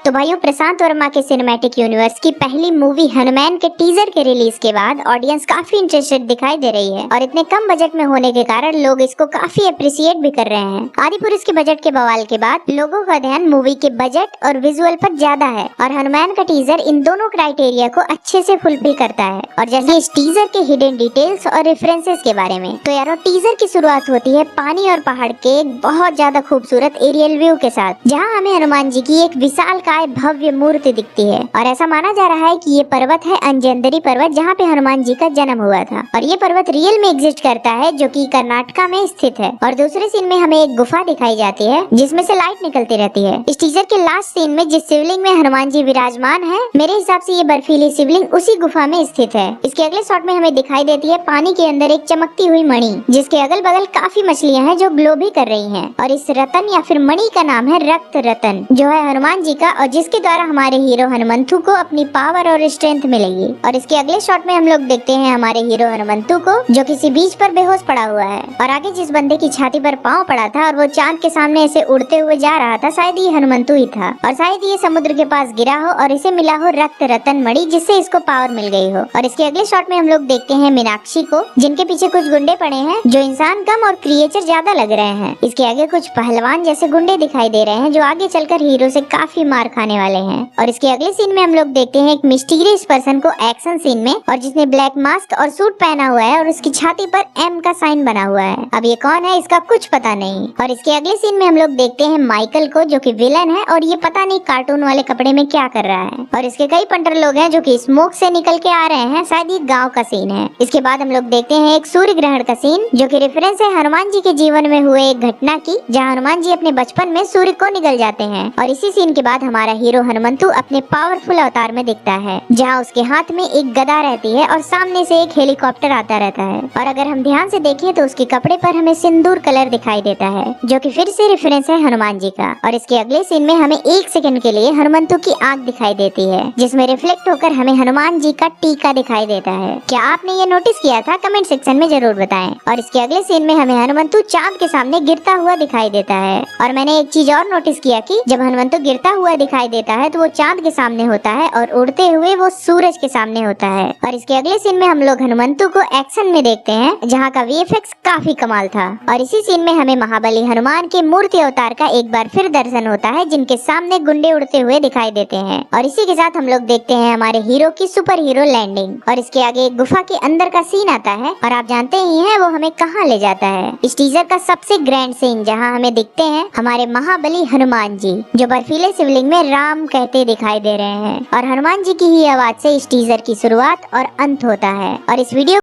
तो भाइयों, प्रशांत वर्मा के सिनेमैटिक यूनिवर्स की पहली मूवी हनुमान के टीजर के रिलीज के बाद ऑडियंस काफी इंटरेस्टेड दिखाई दे रही है और इतने कम बजट में होने के कारण लोग इसको काफी अप्रिशिएट भी कर रहे हैं। आदिपुरुष इसके बजट के बवाल के बाद लोगों का ध्यान मूवी के बजट और विजुअल पर ज्यादा है और हनुमान का टीजर इन दोनों क्राइटेरिया को अच्छे से फुलफिल करता है। और जैसे इस टीजर के हिडन डिटेल्स और रेफरेंसेस के बारे में, तो यारो टीजर की शुरुआत होती है पानी और पहाड़ के एक बहुत ज्यादा खूबसूरत एरियल व्यू के साथ, जहाँ हमें हनुमान जी की एक विशालकाय भव्य मूर्ति दिखती है और ऐसा माना जा रहा है कि ये पर्वत है अंजनेरी पर्वत, जहाँ पे हनुमान जी का जन्म हुआ था और ये पर्वत रियल में एग्जिस्ट करता है, जो कि कर्नाटका में स्थित है। और दूसरे सीन में हमें एक गुफा दिखाई जाती है जिसमें से लाइट निकलती रहती है। इस टीजर के लास्ट सीन में जिस शिवलिंग में हनुमान जी विराजमान है, मेरे हिसाब से ये बर्फीली शिवलिंग उसी गुफा में स्थित है। इसके अगले शॉट में हमें दिखाई देती है पानी के अंदर एक चमकती हुई मणि, जिसके अगल बगल काफी मछलियाँ हैं जो ग्लो भी कर रही हैं। और इस रतन या फिर मणि का नाम है रक्त रतन, जो है हनुमान जी का, और जिसके द्वारा हमारे हीरो हनुमंतु को अपनी पावर और स्ट्रेंथ मिलेगी। और इसके अगले शॉट में हम लोग देखते हैं हमारे हीरो हनुमंतु को, जो किसी बीच पर बेहोश पड़ा हुआ है और आगे जिस बंदे की छाती पर पाँव पड़ा था और वो चांद के सामने ऐसे उड़ते हुए जा रहा था, शायद ये हनुमंतु ही था और शायद ये समुद्र के पास गिरा हो और इसे मिला हो रक्त रतन मणि, जिससे इसको पावर मिल गई हो। और इसके अगले शॉट में हम लोग देखते हैं मीनाक्षी को, जिनके पीछे कुछ गुंडे पड़े हैं जो इंसान कम और क्रिएचर ज्यादा लग रहे हैं। इसके आगे कुछ पहलवान जैसे गुंडे दिखाई दे रहे हैं जो आगे चलकर हीरो से काफी मार खाने वाले हैं। और इसके अगले सीन में हम लोग देखते हैं एक मिस्टीरियस पर्सन को एक्शन सीन में, और जिसने ब्लैक मास्क और सूट पहना हुआ है और उसकी छाती पर एम का साइन बना हुआ है। अब ये कौन है इसका कुछ पता नहीं। और इसके अगले सीन में हम लोग देखते हैं माइकल को, जो कि विलन है और ये पता नहीं कार्टून वाले कपड़े में क्या कर रहा है। और इसके कई पंटर लोग हैं जो कि स्मोक से निकल के आ रहे हैं, शायद ये गाँव का सीन है। इसके बाद हम लोग देखते हैं एक सूर्य ग्रहण का सीन, जो कि रेफरेंस है हनुमान जी के जीवन में हुए एक घटना की, जहाँ हनुमान जी अपने बचपन में सूर्य को निगल जाते हैं। और इसी सीन के बाद हमारा हीरो हनुमंतु अपने पावरफुल अवतार में दिखता है, जहाँ उसके हाथ में एक गदा रहती है और सामने से एक हेलीकॉप्टर आता रहता है। और अगर हम ध्यान से देखें तो उसके कपड़े पर हमें सिंदूर कलर दिखाई देता है, जो कि फिर से रेफरेंस है हनुमान जी का। और इसके अगले सीन में हमें एक सेकंड के लिए हनुमंतु की आंख दिखाई देती है, जिसमें रिफ्लेक्ट होकर हमें हनुमान जी का टीका दिखाई देता है। क्या आपने ये नोटिस किया था? कमेंट सेक्शन में जरूर बताएं। और इसके अगले सीन में हमें हनुमंतु चांद के सामने गिरता हुआ दिखाई देता है। और मैंने एक चीज और नोटिस किया कि जब हनुमंतु गिरता हुआ दिखाई देता है तो वो चांद के सामने होता है और उड़ते हुए वो सूरज के सामने होता है। और इसके अगले सीन में हम लोग हनुमंतु को एक्शन में देखते हैं, जहाँ का वीएफएक्स काफी कमाल था। और इसी सीन में हमें महाबली हनुमान के मूर्ति अवतार का एक बार फिर दर्शन होता है, जिनके सामने गुंडे उड़ते हुए दिखाई देते हैं। और इसी के साथ हम लोग देखते हैं हमारे हीरो की सुपर हीरो लैंडिंग। और इसके आगे एक गुफा के अंदर का सीन आता है और आप जानते ही हैं वो हमें कहाँ ले जाता है। इस टीजर का सबसे ग्रैंड सीन, जहाँ हमें दिखते हैं हमारे महाबली हनुमान जी, जो बर्फीले शिवलिंग में राम कहते दिखाई दे रहे हैं। और हनुमान जी की ही आवाज से इस टीजर की शुरुआत और अंत होता है। और इस वीडियो